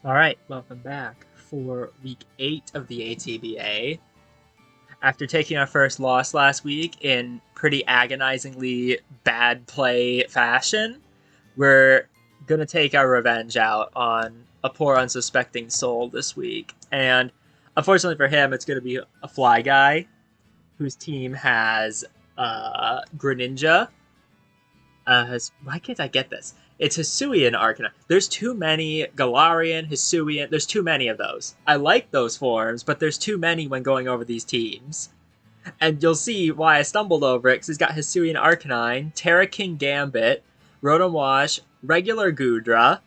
Alright, welcome back for week 8 of the ATBA. After taking our first loss last week in pretty agonizingly bad play fashion, we're gonna take our revenge out on a poor unsuspecting soul this week. And unfortunately for him, it's gonna be a fly guy whose team has Greninja. Why can't I get this? It's Hisuian Arcanine. There's too many Galarian, Hisuian. There's too many of those. I like those forms, but there's too many when going over these teams. And you'll see why I stumbled over it, because he's got Hisuian Arcanine, Tera Kingambit, Rotom Wash, regular Goodra,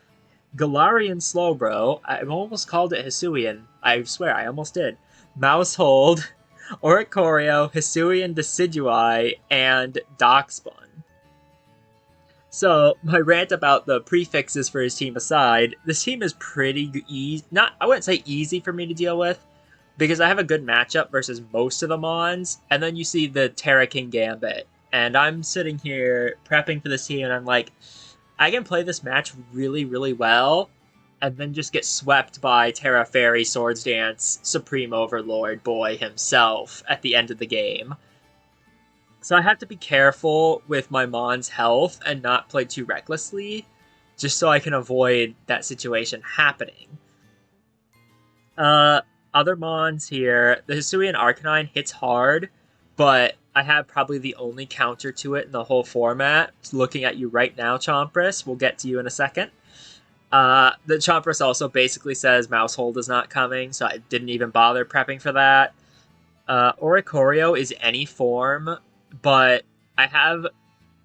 Galarian Slowbro. I almost called it Hisuian. I swear, I almost did. Mousehold, Oricorio, Hisuian Decidueye, and Darkspawn. So, my rant about the prefixes for his team aside, this team is pretty easy. I wouldn't say easy for me to deal with, because I have a good matchup versus most of the Mons, and then you see the Tera Kingambit, and I'm sitting here prepping for this team, and I'm like, I can play this match really, really well, and then just get swept by Tera Fairy Swords Dance Supreme Overlord boy himself at the end of the game. So I have to be careful with my Mon's health and not play too recklessly, just so I can avoid that situation happening. Other Mons here, the Hisuian Arcanine hits hard, but I have probably the only counter to it in the whole format. Looking at you right now, Chompras. We'll get to you in a second. The Chompras also basically says Mousehold is not coming, so I didn't even bother prepping for that. Oricorio is any form, but I have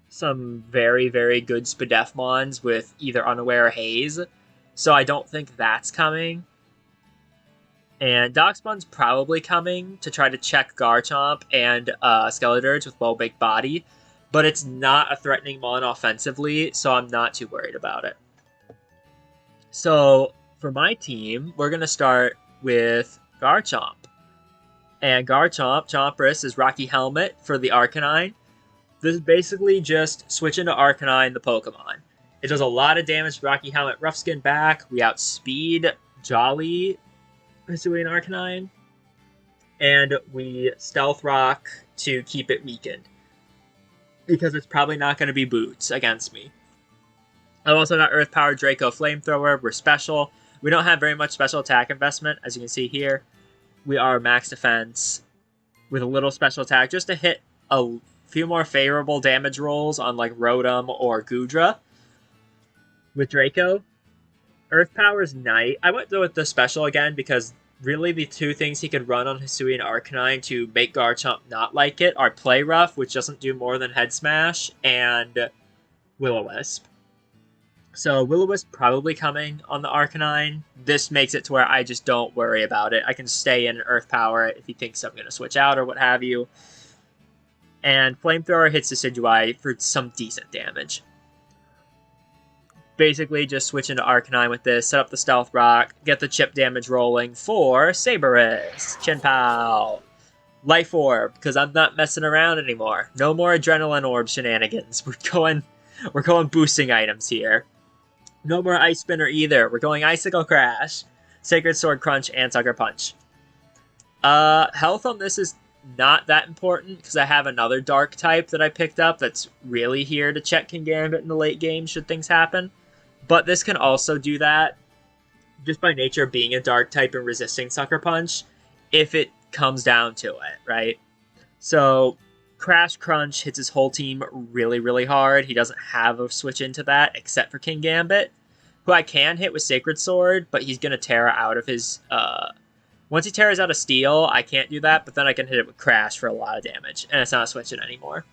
some very, very good Spadefmons with either Unaware or Haze, so I don't think that's coming. And Darkspawn's probably coming to try to check Garchomp and Skeledirge with well-baked body, but it's not a threatening Mon offensively, so I'm not too worried about it. So, for my team, we're going to start with Garchomp. And Garchomp, Chompras, is Rocky Helmet for the Arcanine. This is basically just switch into Arcanine, the Pokemon. It does a lot of damage to Rocky Helmet Rough Skin back. We outspeed Jolly Hisuian Arcanine. And we Stealth Rock to keep it weakened, because it's probably not going to be Boots against me. I've also got Earth Power Draco Flamethrower. We're special. We don't have very much special attack investment, as you can see here. We are max defense with a little special attack just to hit a few more favorable damage rolls on like Rotom or Goodra. With Draco, Earth Power is Night. I went with the special again because really the two things he could run on Hisuian Arcanine to make Garchomp not like it are Play Rough, which doesn't do more than Head Smash, and Will-O-Wisp. So Will-O-Wisp probably coming on the Arcanine. This makes it to where I just don't worry about it. I can stay in Earth Power if he thinks I'm going to switch out or what have you. And Flamethrower hits Decidueye for some decent damage. Basically just switch into Arcanine with this, set up the Stealth Rock, get the chip damage rolling for Saberus, Chinpow, Life Orb, because I'm not messing around anymore. No more Adrenaline Orb shenanigans. We're going boosting items here. No more Ice Spinner either. We're going Icicle Crash, Sacred Sword Crunch, and Sucker Punch. Health on this is not that important, because I have another Dark type that I picked up that's really here to check Kingambit in the late game should things happen. But this can also do that, just by nature of being a Dark type and resisting Sucker Punch, if it comes down to it, right? So Crash Crunch hits his whole team really, really hard. He doesn't have a switch into that, except for Kingambit, who I can hit with Sacred Sword, but he's going to Tera out of his... Once he tears out of Steel, I can't do that, but then I can hit it with Crash for a lot of damage, and it's not switching anymore.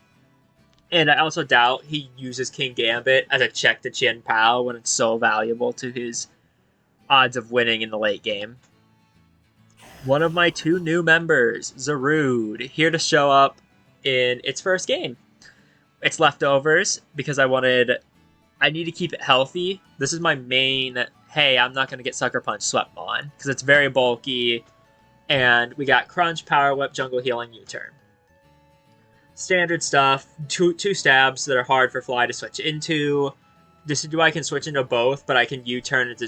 And I also doubt he uses Kingambit as a check to Chin-Pao when it's so valuable to his odds of winning in the late game. One of my two new members, ZARUDE, here to show up in its first game. It's leftovers because I need to keep it healthy. This is my main, hey, I'm not going to get Sucker Punch swept on, because it's very bulky, and we got Crunch, Power Whip, Jungle Healing, U-Turn. Standard stuff, two stabs that are hard for Fly to switch into, Decidueye can switch into both, but I can U-turn into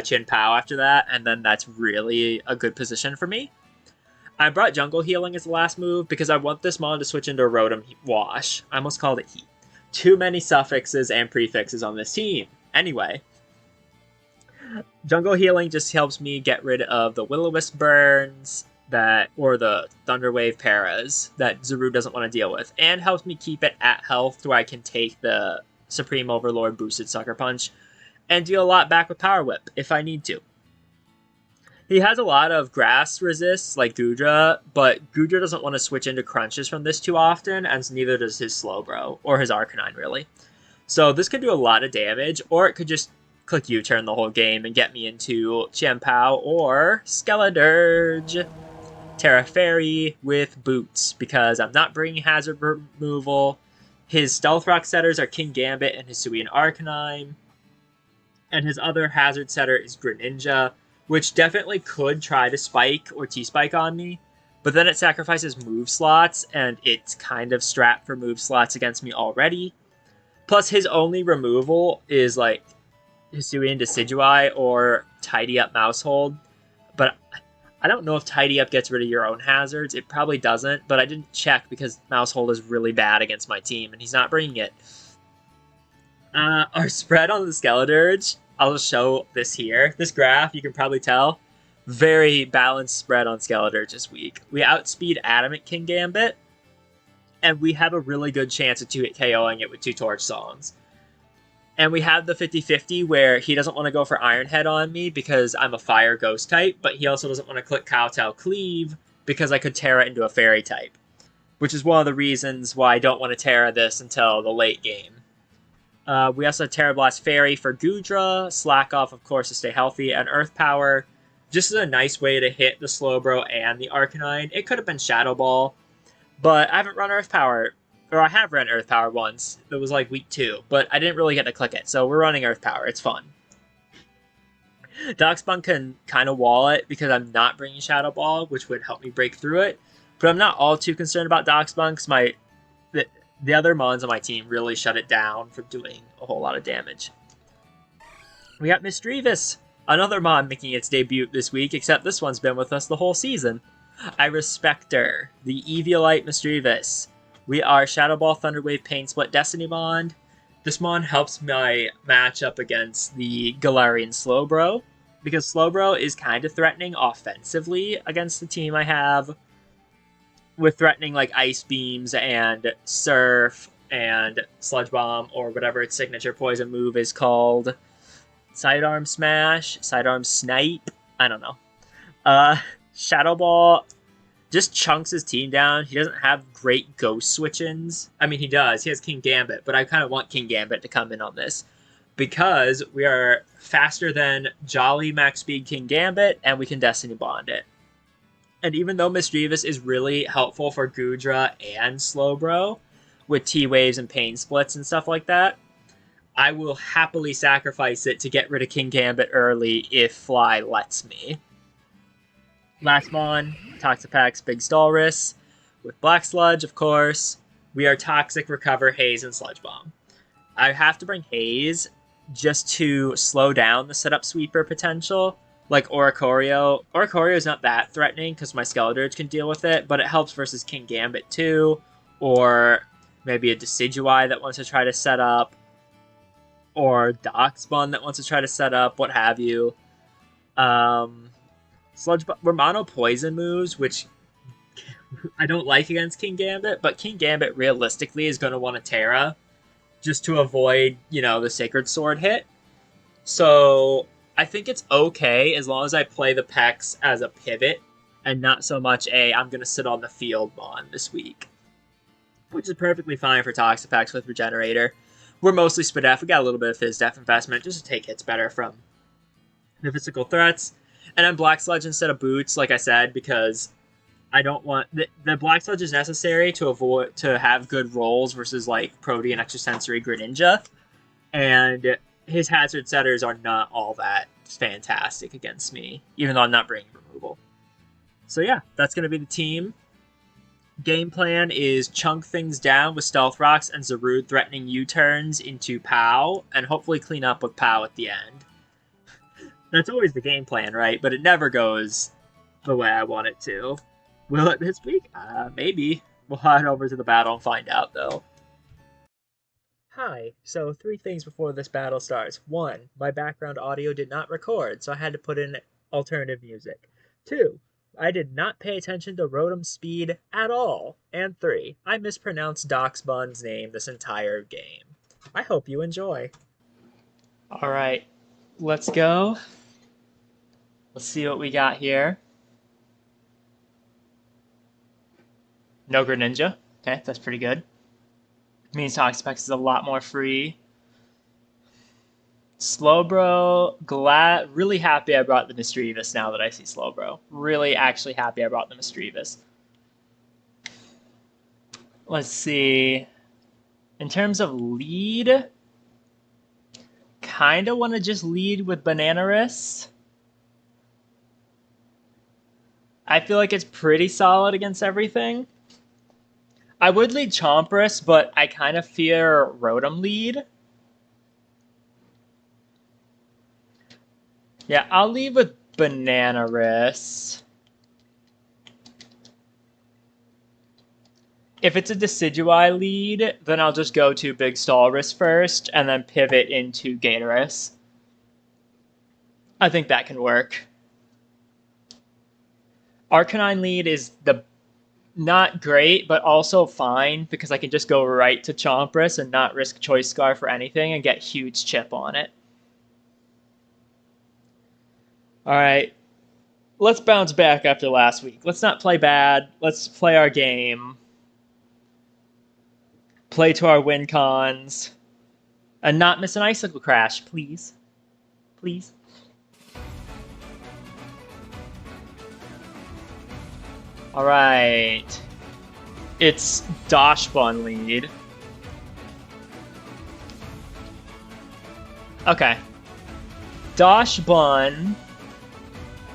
Chin Pao after that, and then that's really a good position for me. I brought Jungle Healing as the last move because I want this mon to switch into Rotom Wash. I almost called it Heat. Too many suffixes and prefixes on this team. Anyway, Jungle Healing just helps me get rid of the Will-O-Wisp burns or the Thunder Wave paras that ZARUDE doesn't want to deal with, and helps me keep it at health to where I can take the Supreme Overlord boosted Sucker Punch and deal a lot back with Power Whip if I need to. He has a lot of grass resists like Goodra, but Goodra doesn't want to switch into crunches from this too often, and neither does his Slowbro, or his Arcanine really. So this could do a lot of damage, or it could just click U-turn the whole game and get me into Chien-Pao or Skeledirge. Tera Fairy with Boots, because I'm not bringing hazard removal. His Stealth Rock setters are Kingambit and Hisuian Arcanine, and his other hazard setter is Greninja, which definitely could try to Spike or T-Spike on me, but then it sacrifices move slots, and it's kind of strapped for move slots against me already. Plus, his only removal is like Hisuian Decidueye or Tidy Up Mousehold, but I don't know if Tidy Up gets rid of your own hazards. It probably doesn't, but I didn't check because Mousehold is really bad against my team, and he's not bringing it. Our spread on the Skeledirge, I'll just show this here. This graph, you can probably tell, very balanced spread on Skeledirge this week. We outspeed Adamant Kingambit, and we have a really good chance of 2-hit KOing it with 2 Torch Songs. And we have the 50-50 where he doesn't want to go for Iron Head on me because I'm a Fire Ghost type, but he also doesn't want to click Kowtow Cleave because I could Tera into a Fairy type, which is one of the reasons why I don't want to Tera this until the late game. We also have Tera Blast Fairy for Goodra, Slack Off, of course, to stay healthy, and Earth Power, just as a nice way to hit the Slowbro and the Arcanine. It could have been Shadow Ball, but I haven't run Earth Power. Or I have run Earth Power once. It was like week 2, but I didn't really get to click it, so we're running Earth Power. It's fun. Darkspunk can kind of wall it because I'm not bringing Shadow Ball, which would help me break through it. But I'm not all too concerned about Darkspunk because the other mons on my team really shut it down from doing a whole lot of damage. We got Misdreavus, another mon making its debut this week, except this one's been with us the whole season. I respect her, the Eviolite Misdreavus. We are Shadow Ball, Thunder Wave, Pain Split, Destiny Bond. This mon helps my match up against the Galarian Slowbro, because Slowbro is kind of threatening offensively against the team I have, with threatening like Ice Beams and Surf and Sludge Bomb, or whatever its signature poison move is called. Sidearm Smash, Sidearm Snipe, I don't know. Shadow Ball just chunks his team down. He doesn't have great ghost switch-ins. I mean, he does. He has Kingambit, but I kind of want Kingambit to come in on this because we are faster than Jolly Max Speed Kingambit, and we can Destiny Bond it. And even though Misdreavus is really helpful for Goodra and Slowbro with T-Waves and Pain Splits and stuff like that, I will happily sacrifice it to get rid of Kingambit early if Fly lets me. Last mon, Toxapex, Big Stalrus. With Black Sludge, of course. We are Toxic, Recover, Haze, and Sludge Bomb. I have to bring Haze just to slow down the setup sweeper potential. Like Oricorio. Oricorio is not that threatening because my Skeledirge can deal with it, but it helps versus Kingambit too. Or maybe a Decidueye that wants to try to set up. Or Darkspun that wants to try to set up, what have you. We're mono poison moves, which I don't like against Kingambit, but Kingambit realistically is going to want to Tera just to avoid, the Sacred Sword hit. So I think it's okay as long as I play the Pex as a pivot and not so much I'm going to sit on the field mon this week. Which is perfectly fine for Toxapex with Regenerator. We're mostly Spadef. We got a little bit of Fizz Def investment just to take hits better from the physical threats. And I'm Black Sludge instead of Boots, like I said, because I don't want... The Black Sludge is necessary to have good rolls versus, like, Protean Extrasensory Greninja. And his hazard setters are not all that fantastic against me, even though I'm not bringing removal. So yeah, that's going to be the team. Game plan is chunk things down with Stealth Rocks and ZARUDE threatening U-turns into POW, and hopefully clean up with POW at the end. That's always the game plan, right? But it never goes the way I want it to. Will it this week? Maybe. We'll head over to the battle and find out, though. Hi, so 3 things before this battle starts. 1, my background audio did not record, so I had to put in alternative music. 2, I did not pay attention to Rotom's speed at all. And 3, I mispronounced Doxbun's name this entire game. I hope you enjoy. Alright, let's go. Let's see what we got here. No Greninja. Okay, that's pretty good. Means Toxapex is a lot more free. Slowbro, really happy I brought the Misdreavus now that I see Slowbro. Really actually happy I brought the Misdreavus. Let's see. In terms of lead, kind of want to just lead with Bananaris. I feel like it's pretty solid against everything. I would lead Chompras, but I kind of fear Rotom lead. Yeah, I'll lead with Bananaris. If it's a Decidueye lead, then I'll just go to Big Stalrus first, and then pivot into Gatorus. I think that can work. Arcanine lead is not great, but also fine, because I can just go right to Chompras and not risk Choice Scarf or anything and get huge chip on it. Alright, let's bounce back after last week. Let's not play bad. Let's play our game. Play to our win cons. And not miss an Icicle Crash, please. Please. Alright. It's Dachshbun lead. Okay. Dachshbun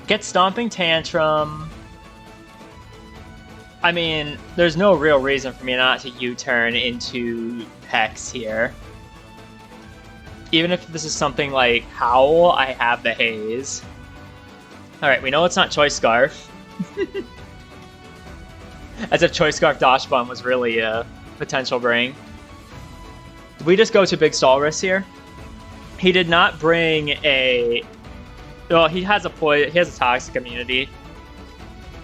gets Stomping Tantrum. I mean, there's no real reason for me not to U-turn into Hex here. Even if this is something like Howl, I have the Haze. Alright, we know it's not Choice Scarf. As if Choice Scarf Dachshbun was really a potential bring. Did we just go to Big Stalrus here? He did not bring a... Well, he has a Toxic immunity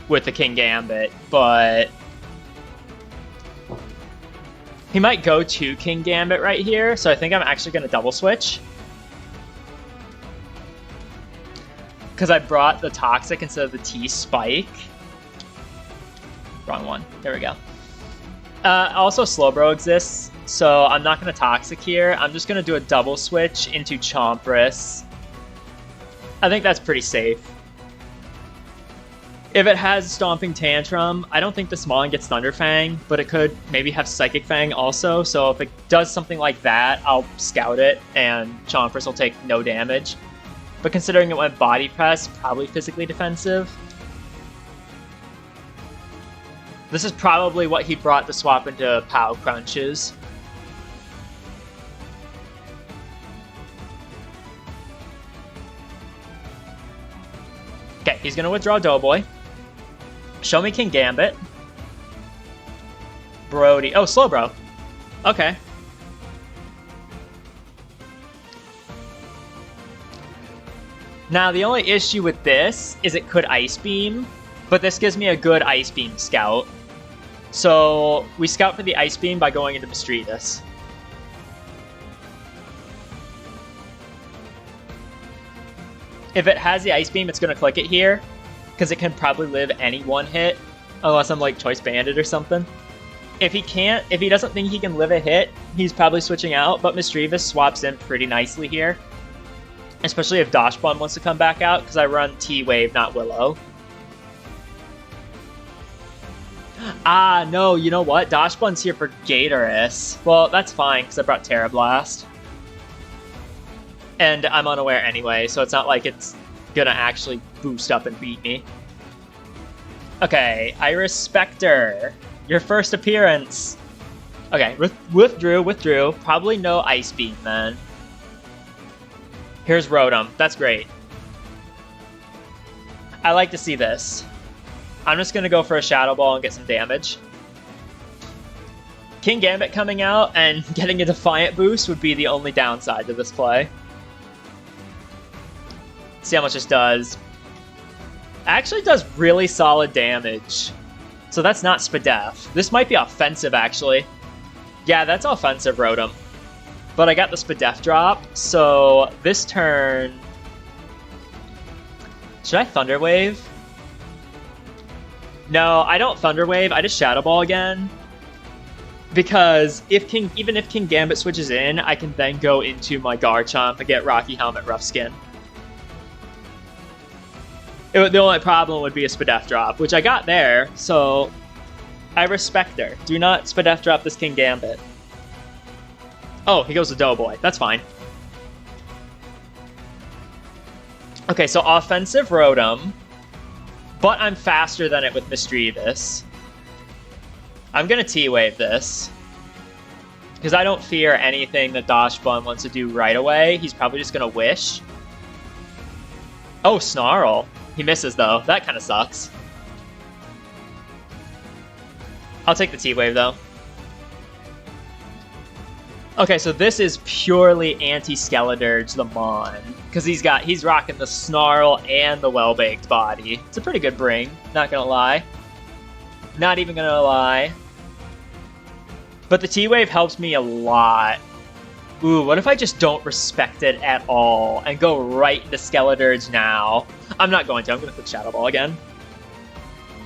with the Kingambit, but... He might go to Kingambit right here, so I think I'm actually going to double switch. Because I brought the Toxic instead of the T-Spike. Wrong one. There we go. Also, Slowbro exists, so I'm not going to Toxic here. I'm just going to do a double switch into Chompras. I think that's pretty safe. If it has Stomping Tantrum, I don't think the Smolin gets Thunder Fang, but it could maybe have Psychic Fang also, so if it does something like that, I'll Scout it, and Chompras will take no damage. But considering it went Body Press, probably physically defensive. This is probably what he brought to swap into POW Crunches. Okay, he's going to withdraw Doughboy. Show me Kingambit. Brody. Oh, Slowbro. Okay. Now, the only issue with this is it could Ice Beam, but this gives me a good Ice Beam scout. So, we scout for the Ice Beam by going into Misdreavus. If it has the Ice Beam, it's going to click it here, because it can probably live any one hit, unless I'm like Choice Banded or something. If he doesn't think he can live a hit, he's probably switching out, but Misdreavus swaps in pretty nicely here. Especially if Dachshbun wants to come back out, because I run T-Wave, not Willow. Ah, no, you know what? Dachshbun's here for Gatorus. Well, that's fine, because I brought Tera Blast. And I'm unaware anyway, so it's not like it's gonna actually boost up and beat me. Okay, Iris Spectre. Your first appearance. Okay, withdrew. Probably no Ice Beam then. Here's Rotom. That's great. I like to see this. I'm just going to go for a Shadow Ball and get some damage. Kingambit coming out and getting a Defiant boost would be the only downside to this play. See how much this does. Actually does really solid damage. So that's not Spadef. This might be offensive, actually. Yeah, that's offensive, Rotom. But I got the Spadef drop, so this turn... Should I Thunder Wave? No, I don't Thunder Wave. I just Shadow Ball again. Because even if Kingambit switches in, I can then go into my Garchomp and get Rocky Helmet Rough Skin. The only problem would be a Spadef drop, which I got there, so I respect her. Do not Spadef drop this Kingambit. Oh, he goes to Doughboy. That's fine. Okay, so offensive Rotom, but I'm faster than it with Misdreavus. I'm going to T-Wave this, because I don't fear anything that Dachshund wants to do right away. He's probably just going to Wish. Oh, Snarl. He misses, though. That kind of sucks. I'll take the T-Wave, though. Okay, so this is purely anti-Skeledirge the Mon, because he's rocking the Snarl and the Well-Baked Body. It's a pretty good bring, not gonna lie. Not even gonna lie. But the T-Wave helps me a lot. Ooh, what if I just don't respect it at all and go right into Skeledirge now? I'm not going to. I'm going to click Shadow Ball again.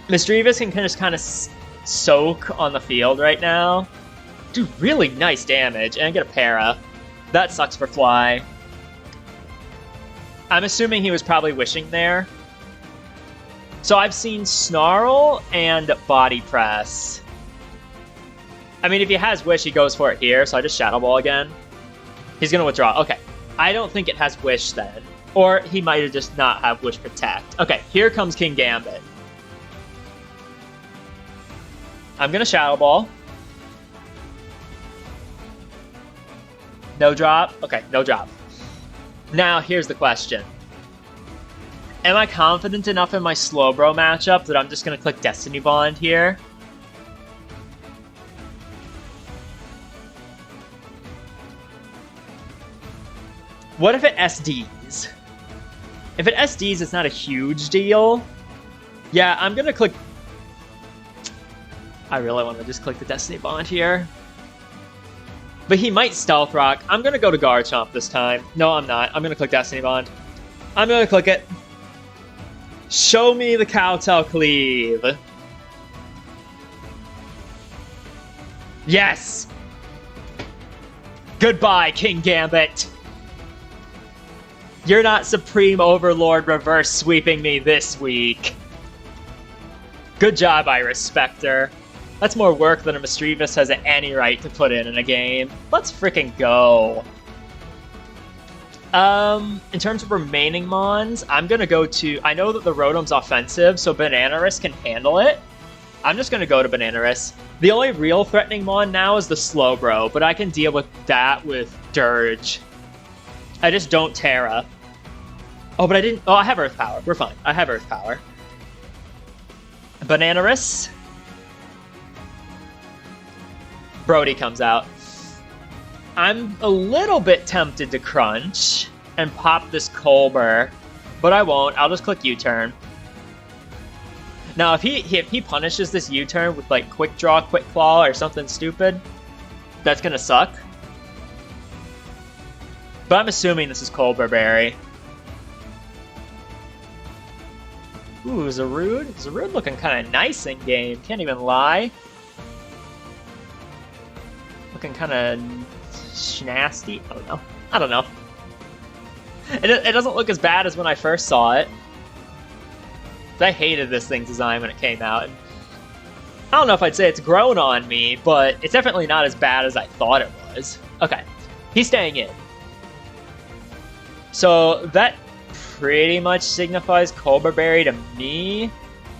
Misdreavus can just kind of soak on the field right now. Do really nice damage, and I get a Para. That sucks for Fly. I'm assuming he was probably wishing there. So I've seen Snarl and Body Press. I mean, if he has Wish, he goes for it here, so I just Shadow Ball again. He's going to withdraw. Okay. I don't think it has Wish then. Or he might have just not have Wish Protect. Okay, here comes Kingambit. I'm going to Shadow Ball. No drop? Okay, no drop. Now, here's the question. Am I confident enough in my Slowbro matchup that I'm just going to click Destiny Bond here? What if it SDs? If it SDs, it's not a huge deal. Yeah, I'm going to click... I really want to just click the Destiny Bond here. But he might Stealth Rock. I'm going to go to Garchomp this time. No, I'm not. I'm going to click Destiny Bond. I'm going to click it. Show me the Cowtail Cleave. Yes! Goodbye, Kingambit. You're not Supreme Overlord reverse sweeping me this week. Good job, I respect her. That's more work than a Misdreavus has any right to put in a game. Let's freaking go. In terms of remaining Mons, I'm going to go to... I know that the Rotom's offensive, so Bananarus can handle it. I'm just going to go to Bananarus. The only real threatening Mon now is the Slowbro, but I can deal with that with Dirge. I just don't Tera. Oh, but I didn't... Oh, I have Earth Power. We're fine. I have Earth Power. Bananarus. Brody comes out. I'm a little bit tempted to crunch and pop this Colbur, but I won't. I'll just click U-turn. Now, if he punishes this U-turn with, like, Quick Draw, Quick Claw, or something stupid, that's gonna suck. But I'm assuming this is Colbur Berry. Ooh, Zarude? Zarude looking kind of nice in game. Can't even lie. Looking kind of nasty. I don't know. I don't know. It doesn't look as bad as when I first saw it. I hated this thing's design when it came out. I don't know if I'd say it's grown on me, but it's definitely not as bad as I thought it was. Okay. He's staying in. So that pretty much signifies Colbur Berry to me.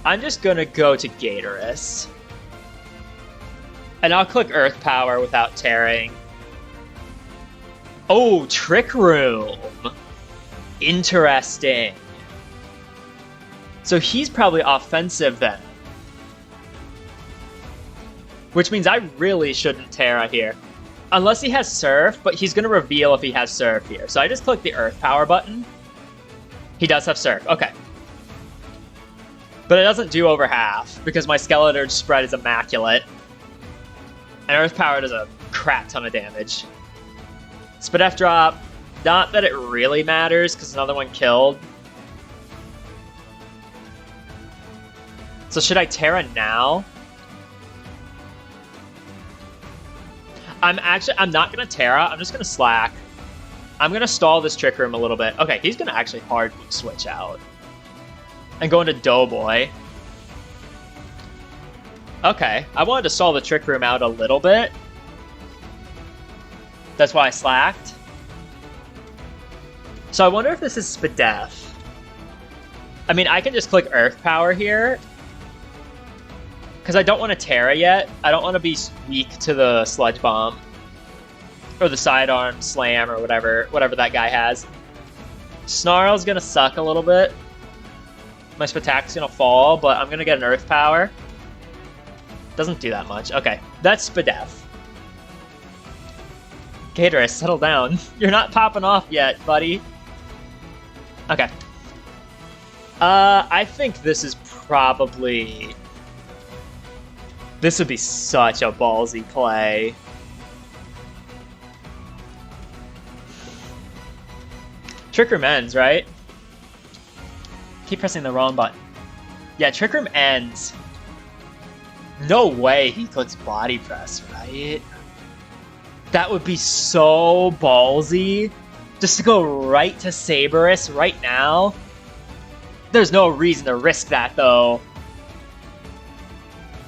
I'm just gonna go to Gatorus. And I'll click Earth Power without tearing. Oh, Trick Room. Interesting. So he's probably offensive then. Which means I really shouldn't Tera here. Unless he has Surf, but he's going to reveal if he has Surf here. So I just click the Earth Power button. He does have Surf. Okay. But it doesn't do over half, because my Skeleton spread is immaculate. And Earth Power does a crap ton of damage. Spadef drop. Not that it really matters, because another one killed. So should I Tera now? I'm not going to Tera. I'm just going to Slack. I'm going to stall this Trick Room a little bit. Okay, he's going to actually hard switch out. And go into Doughboy. Okay, I wanted to stall the Trick Room out a little bit. That's why I slacked. So I wonder if this is Spadef. I mean, I can just click Earth Power here. Because I don't want to Tera yet. I don't want to be weak to the Sludge Bomb. Or the Sidearm Slam or whatever that guy has. Snarl's going to suck a little bit. My Spatak's going to fall, but I'm going to get an Earth Power. Doesn't do that much. Okay, that's Spadef. Gatorus, settle down. You're not popping off yet, buddy. Okay. I think this is probably... This would be such a ballsy play. Trick Room ends, right? Keep pressing the wrong button. Yeah, Trick Room ends. No way he clicks Body Press, right? That would be so ballsy. Just to go right to Saberus right now. There's no reason to risk that, though.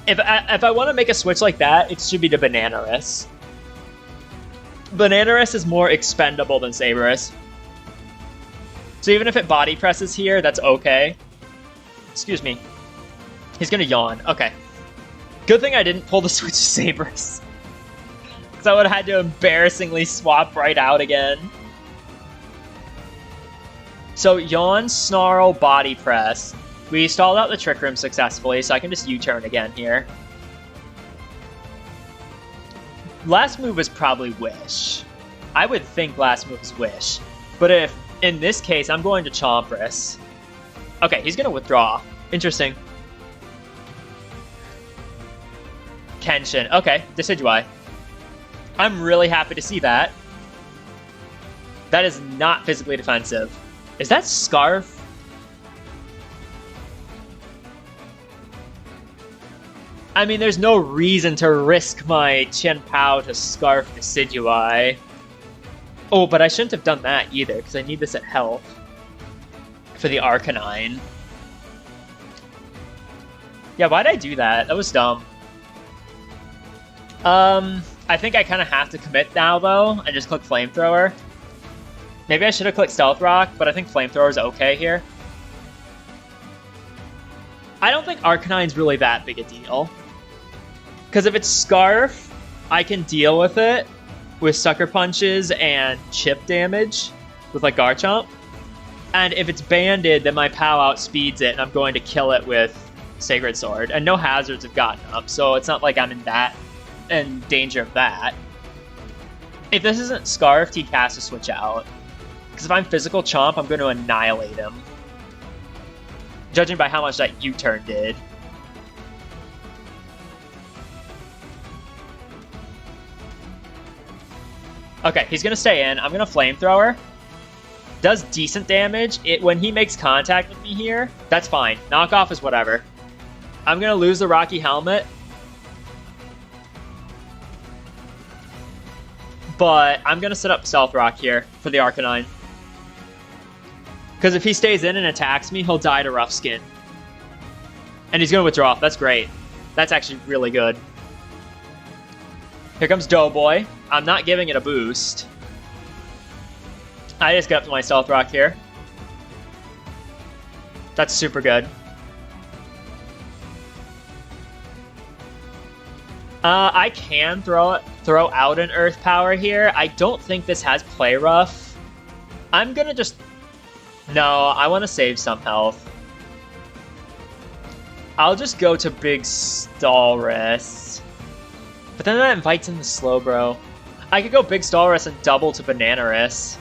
If I want to make a switch like that, it should be to Bananaris. Bananaris is more expendable than Saberus. So even if it body presses here, that's okay. Excuse me. He's gonna yawn. Okay. Good thing I didn't pull the switch to Saberus. Because I would have had to embarrassingly swap right out again. So yawn, snarl, body press. We stalled out the Trick Room successfully, so I can just U-turn again here. Last move is probably Wish. I would think last move is Wish. But if, in this case, I'm going to Chompras. Okay, he's going to withdraw. Interesting. Kenshin. Okay, Decidueye. I'm really happy to see that. That is not physically defensive. Is that Scarf? I mean, there's no reason to risk my Chien-Pao to Scarf Decidueye. Oh, but I shouldn't have done that either, because I need this at health. For the Arcanine. Yeah, why'd I do that? That was dumb. I think I kind of have to commit now, though, and just click Flamethrower. Maybe I should have clicked Stealth Rock, but I think Flamethrower is okay here. I don't think Arcanine's really that big a deal. Because if it's Scarf, I can deal with it with Sucker Punches and Chip damage with, like, Garchomp. And if it's banded, then my POW outspeeds it, and I'm going to kill it with Sacred Sword. And no hazards have gotten up, so it's not like I'm in danger of that. If this isn't Scarfed, he has to switch out. Because if I'm Physical Chomp, I'm going to annihilate him. Judging by how much that U-turn did. Okay, he's going to stay in. I'm going to Flamethrower. Does decent damage. When he makes contact with me here, that's fine. Knockoff is whatever. I'm going to lose the Rocky Helmet. But I'm going to set up Stealth Rock here for the Arcanine. Because if he stays in and attacks me, he'll die to Rough Skin. And he's going to withdraw. That's great. That's actually really good. Here comes Doughboy. I'm not giving it a boost. I just get up to my Stealth Rock here. That's super good. I can throw out an Earth Power here. I don't think this has Play Rough. I'm gonna just... No, I want to save some health. I'll just go to Big Stalrus. But then that invites in the Slowbro. I could go Big Stalrus and double to Bananarus.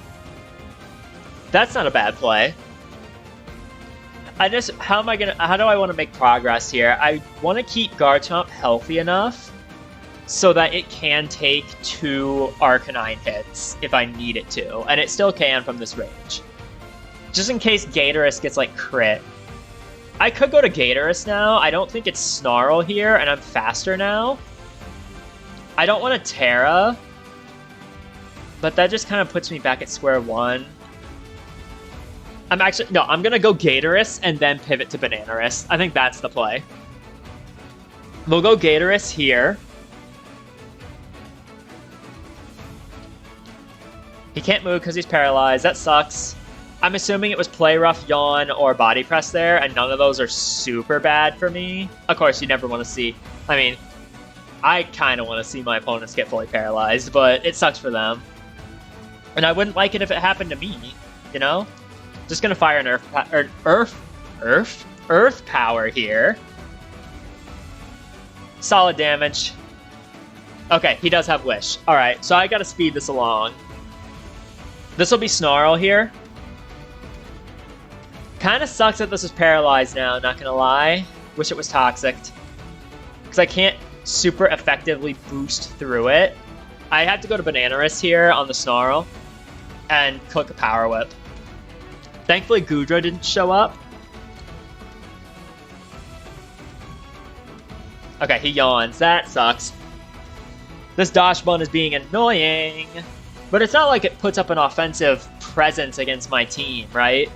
That's not a bad play. How do I want to make progress here? I want to keep Garchomp healthy enough so that it can take 2 Arcanine hits if I need it to, and it still can from this range. Just in case Gatorus gets, like, crit. I could go to Gatorus now. I don't think it's Snarl here, and I'm faster now. I don't want to Tera, but that just kind of puts me back at square one. I'm going to go Gatorus and then pivot to Bananarus. I think that's the play. We'll go Gatorus here. He can't move because he's paralyzed. That sucks. I'm assuming it was Play Rough, Yawn, or Body Press there, and none of those are super bad for me. Of course, you never want to see... I mean, I kind of want to see my opponents get fully paralyzed, but it sucks for them. And I wouldn't like it if it happened to me, you know? Just gonna fire an Earth Power here. Solid damage. Okay, he does have Wish. Alright, so I gotta speed this along. This will be Snarl here. Kinda sucks that this is paralyzed now, not gonna lie. Wish it was Toxic. Because I can't super effectively boost through it. I have to go to Bananarus here on the Snarl and click a Power Whip. Thankfully, Goodra didn't show up. Okay, he yawns. That sucks. This Dachshund is being annoying. But it's not like it puts up an offensive presence against my team, right?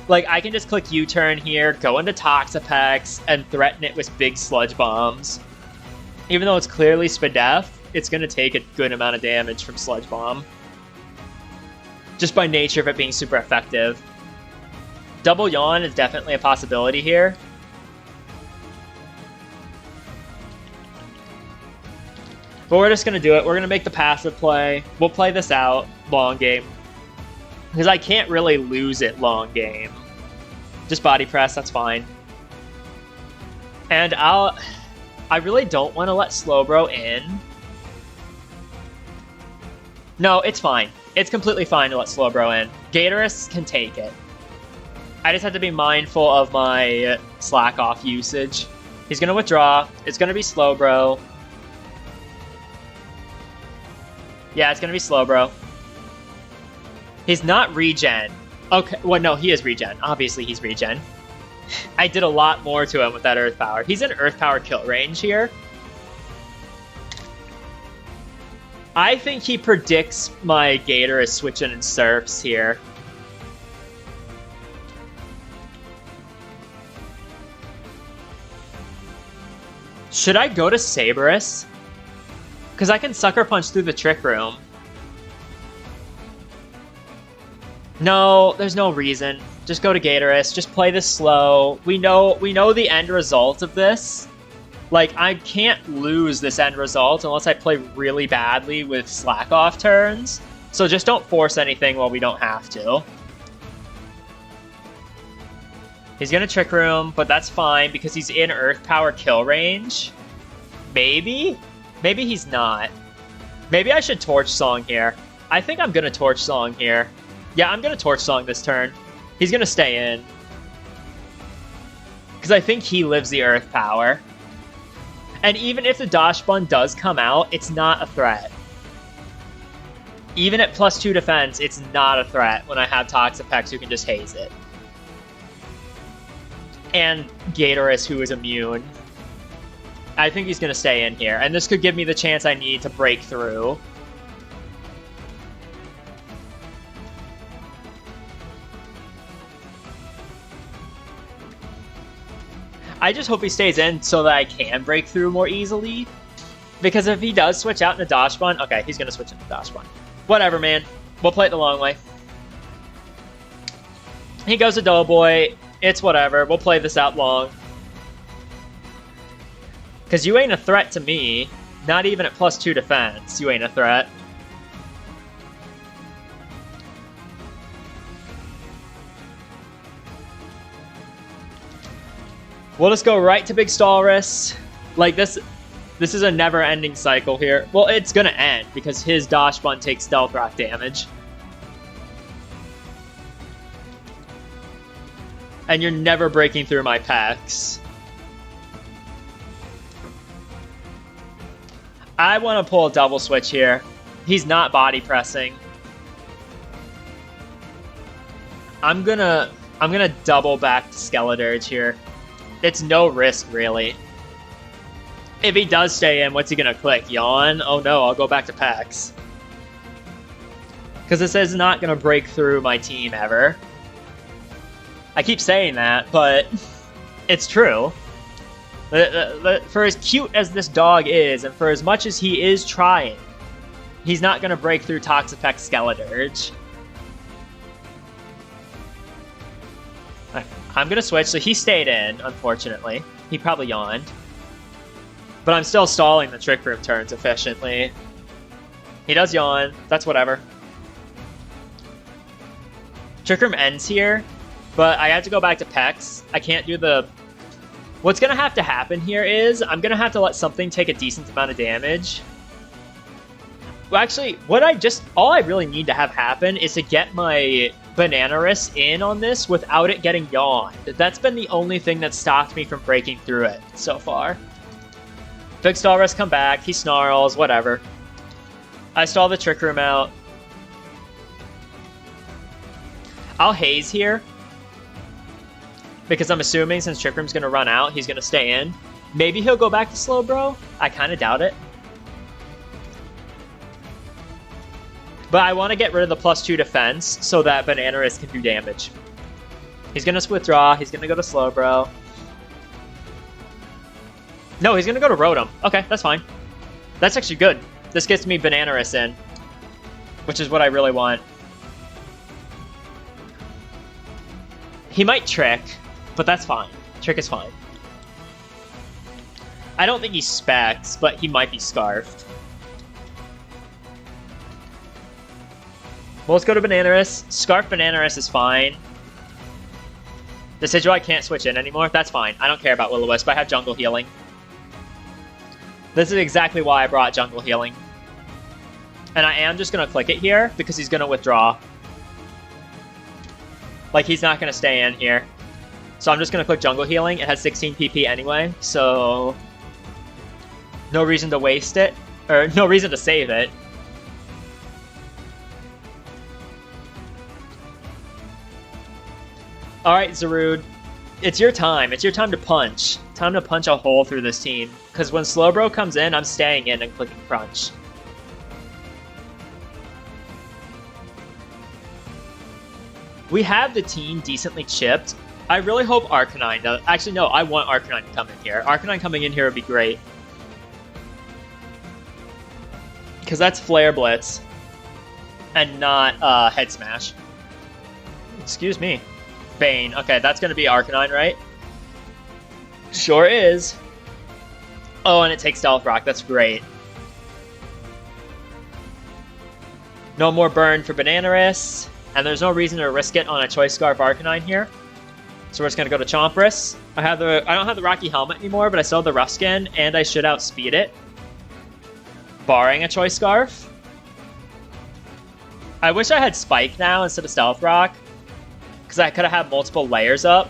Like, I can just click U-turn here, go into Toxapex, and threaten it with big Sludge Bombs. Even though it's clearly Spadef, it's going to take a good amount of damage from Sludge Bomb. Just by nature of it being super effective. Double Yawn is definitely a possibility here. But we're just going to do it. We're going to make the passive play. We'll play this out long game. Because I can't really lose it long game. Just Body Press, that's fine. And I really don't want to let Slowbro in. No, it's fine. It's completely fine to let Slowbro in. Gatorus can take it. I just have to be mindful of my slack off usage. He's going to withdraw. It's going to be Slowbro. Yeah, it's going to be Slowbro. He's not regen. Okay, well, no, he is regen. Obviously, he's regen. I did a lot more to him with that Earth Power. He's in Earth Power kill range here. I think he predicts my Gator is switching in Surfs here. Should I go to Saberus? Because I can Sucker Punch through the Trick Room. No, there's no reason. Just go to Gatorus. Just play this slow. We know the end result of this. Like, I can't lose this end result unless I play really badly with slack off turns. So just don't force anything while we don't have to. He's gonna Trick Room, but that's fine because he's in Earth Power kill range. Maybe? Maybe he's not. Maybe I should Torch Song here. I think I'm gonna Torch Song here. Yeah, I'm gonna Torch Song this turn. He's gonna stay in. Because I think he lives the Earth Power. And even if the Dachshund does come out, it's not a threat. Even at +2 defense, it's not a threat when I have Toxapex who can just haze it. And Gatorus, who is immune. I think he's going to stay in here. And this could give me the chance I need to break through. I just hope he stays in so that I can break through more easily. Because if he does switch out into Dachshund... Okay, he's going to switch into Dachshund. Whatever, man. We'll play it the long way. He goes to Doughboy. It's whatever. We'll play this out long. Because you ain't a threat to me. Not even at +2 defense. You ain't a threat. We'll just go right to Big Stalrus. Like, this is a never-ending cycle here. Well, it's gonna end, because his Dash Bun takes Stealth Rock damage. And you're never breaking through my packs. I want to pull a double switch here. He's not body pressing. I'm gonna double back to Skeledirge here. It's no risk, really. If he does stay in, what's he gonna click? Yawn? Oh no, I'll go back to packs. Because it says not gonna break through my team ever. I keep saying that, but it's true. For as cute as this dog is, and for as much as he is trying, he's not gonna break through Toxapex Skeledirge. I'm gonna switch, so he stayed in, unfortunately. He probably yawned. But I'm still stalling the Trick Room turns efficiently. He does yawn, that's whatever. Trick Room ends here, but I have to go back to Pex. I can't do the... What's gonna have to happen here is, I'm gonna have to let something take a decent amount of damage. Well, actually, all I really need to have happen is to get my Bananaris in on this without it getting yawned. That's been the only thing that stopped me from breaking through it so far. Big Stalrus come back, he snarls, whatever. I stall the Trick Room out. I'll haze here. Because I'm assuming since Trick Room's gonna run out, he's gonna stay in. Maybe he'll go back to Slowbro? I kinda doubt it. But I want to get rid of the +2 defense so that Bananaris can do damage. He's going to withdraw. He's going to go to Slowbro. No, he's going to go to Rotom. Okay, that's fine. That's actually good. This gets me Bananaris in, which is what I really want. He might Trick, but that's fine. Trick is fine. I don't think he specs, but he might be Scarfed. Well, let's go to Bananaris. Scarf Bananaris is fine. Decidueye can't switch in anymore. That's fine. I don't care about Will-O-Wisp. I have Jungle Healing. This is exactly why I brought Jungle Healing. And I am just going to click it here because he's going to withdraw. Like, he's not going to stay in here. So I'm just going to click Jungle Healing. It has 16 PP anyway, so... no reason to waste it. Or, no reason to save it. Alright, Zarude. It's your time. It's your time to punch. Time to punch a hole through this team. Because when Slowbro comes in, I'm staying in and clicking Crunch. We have the team decently chipped. I really hope Arcanine does. Actually, no, I want Arcanine to come in here. Arcanine coming in here would be great. Because that's Flare Blitz. And not Head Smash. Excuse me. Bane. Okay, that's going to be Arcanine, right? Sure is. Oh, and it takes Stealth Rock. That's great. No more burn for Bananaris. And there's no reason to risk it on a Choice Scarf Arcanine here. So we're just going to go to Chompras. I don't have the Rocky Helmet anymore, but I still have the Rough Skin, and I should outspeed it. Barring a Choice Scarf. I wish I had Spike now instead of Stealth Rock. Because I could have had multiple layers up.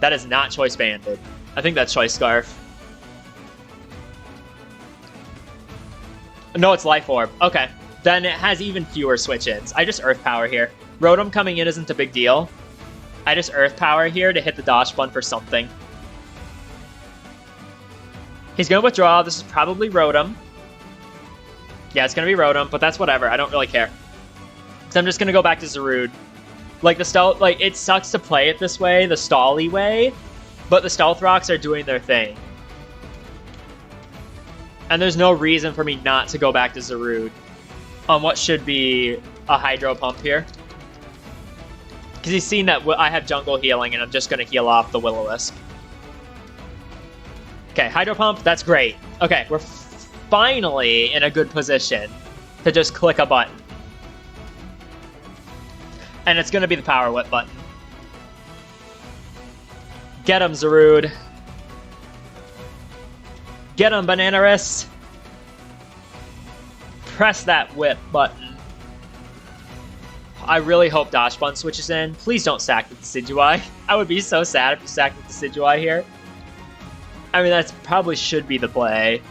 That is not Choice Banded. I think that's Choice Scarf. No, it's Life Orb. Okay. Then it has even fewer switch-ins. I just Earth Power here. Rotom coming in isn't a big deal. I just Earth Power here to hit the Dash Bun for something. He's going to withdraw. This is probably Rotom. Yeah, it's going to be Rotom, but that's whatever. I don't really care. So I'm just going to go back to Zarude. Like, it sucks to play it this way, the stally way, but the Stealth Rocks are doing their thing. And there's no reason for me not to go back to Zarude on what should be a Hydro Pump here. Because he's seen that I have Jungle Healing, and I'm just going to heal off the Will-O-Wisp. Okay, Hydro Pump, that's great. Okay, we're finally in a good position to just click a button. And it's going to be the Power Whip button. Get him, ZARUDE. Get him, Bananaris. Press that whip button. I really hope Dachshund switches in. Please don't sack the Decidueye. I would be so sad if you sacked the Decidueye here. I mean, that probably should be the play.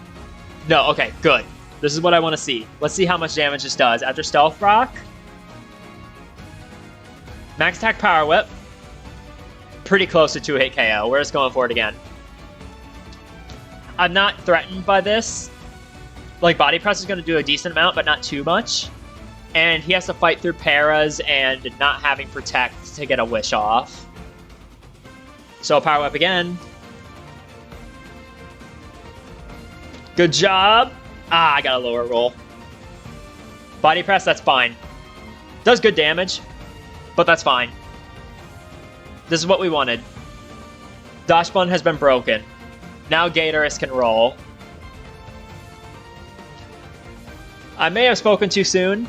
No, okay, good. This is what I want to see. Let's see how much damage this does. After Stealth Rock. Max attack Power Whip. Pretty close to 2-hit KO. We're just going for it again. I'm not threatened by this. Like, Body Press is going to do a decent amount, but not too much. And he has to fight through paras and not having Protect to get a Wish off. So Power Whip again. Good job. Ah, I got a lower roll. Body Press, that's fine. Does good damage, but that's fine. This is what we wanted. Dachshund has been broken. Now Gatorus can roll. I may have spoken too soon,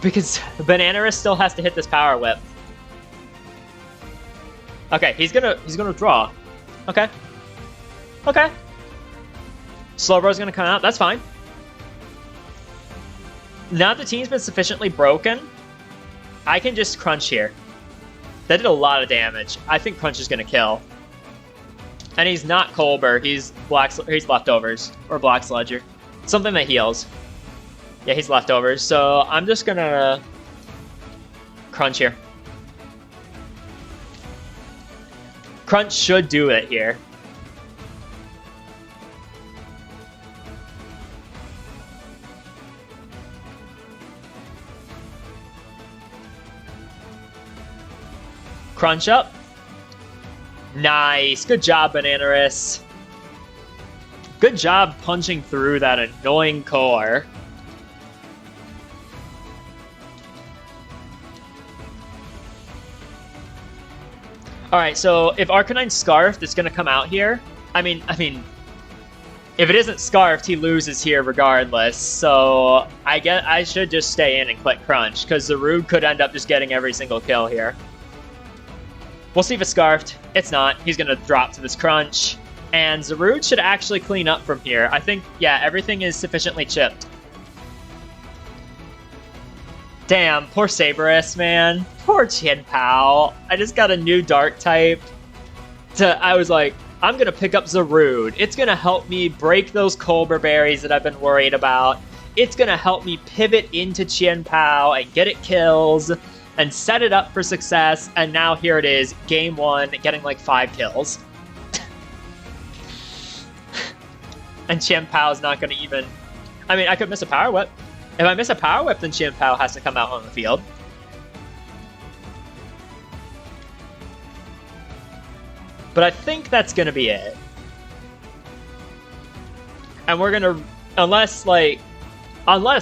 because Bananaris still has to hit this Power Whip. Okay, he's gonna draw. Okay. Okay. Slowbro's gonna come out. That's fine. Now the team's been sufficiently broken, I can just Crunch here. That did a lot of damage. I think Crunch is gonna kill. And he's not Colbur. He's Leftovers or Black Sludger. Something that heals. Yeah, he's Leftovers. So I'm just gonna Crunch here. Crunch should do it here. Crunch up. Nice. Good job, Bananaris. Good job punching through that annoying core. Alright, so if Arcanine's Scarfed, it's going to come out here. I mean, if it isn't Scarfed, he loses here regardless. So I guess I should just stay in and click Crunch, because ZARUDE could end up just getting every single kill here. We'll see if it's Scarfed. It's not. He's going to drop to this Crunch. And ZARUDE should actually clean up from here. I think, yeah, everything is sufficiently chipped. Damn, poor Saberus, man. Poor Chien-Pao. I just got a new Dark type. I was like, I'm going to pick up ZARUDE. It's going to help me break those Colbur berries that I've been worried about. It's going to help me pivot into Chien-Pao and get it kills and set it up for success. And now here it is, game 1, getting like 5 kills. And Chien-Pao's not going to even... I mean, I could miss a Power Whip. If I miss a Power Whip, then Chien-Pao has to come out on the field. But I think that's going to be it. And we're going to... Unless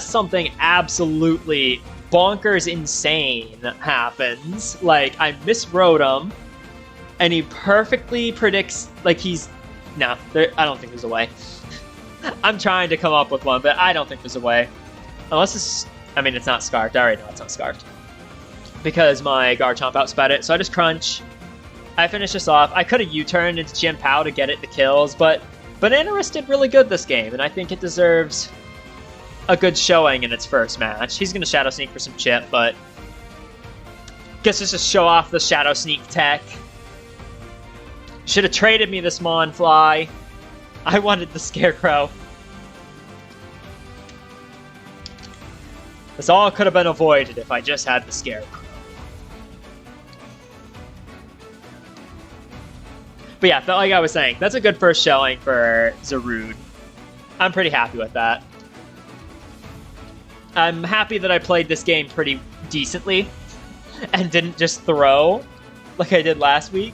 something absolutely bonkers insane happens. Like, I miswrote him, and he perfectly predicts... Like, he's... No, I don't think there's a way. I'm trying to come up with one, but I don't think there's a way. Unless it's... I mean, it's not Scarfed. I already know it's not Scarfed. Because my Garchomp outsped it, so I just Crunch. I finish this off. I could have U-turned into Chien-Pao to get it the kills, but Bananaris did really good this game, and I think it deserves a good showing in its first match. He's going to Shadow Sneak for some chip, but guess just to show off the Shadow Sneak tech. Should have traded me this Monfly. I wanted the Scarecrow. This all could have been avoided if I just had the Scarecrow. But yeah, like I was saying, that's a good first showing for ZARUDE. I'm pretty happy with that. I'm happy that I played this game pretty decently and didn't just throw like I did last week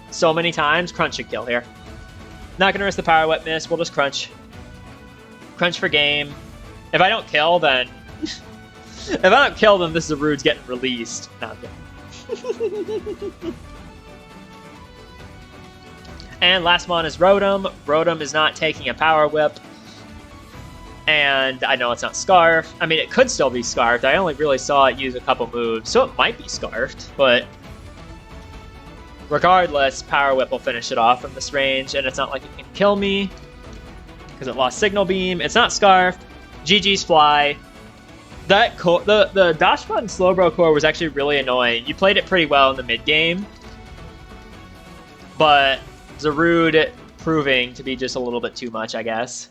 so many times. Crunch should kill here. Not going to risk the Power Whip miss. We'll just Crunch. Crunch for game. If I don't kill, then... if I don't kill, then this ZARUDE's getting released. No, I'm kidding. And last one is Rotom. Rotom is not taking a Power Whip. And I know it's not Scarf. I mean, it could still be Scarfed. I only really saw it use a couple moves, so it might be Scarfed. But regardless, Power Whip will finish it off from this range, and it's not like it can kill me because it lost Signal Beam. It's not Scarfed. GG's Fly. That the Dash Button Slowbro core was actually really annoying. You played it pretty well in the mid game, but ZARUDE proving to be just a little bit too much, I guess.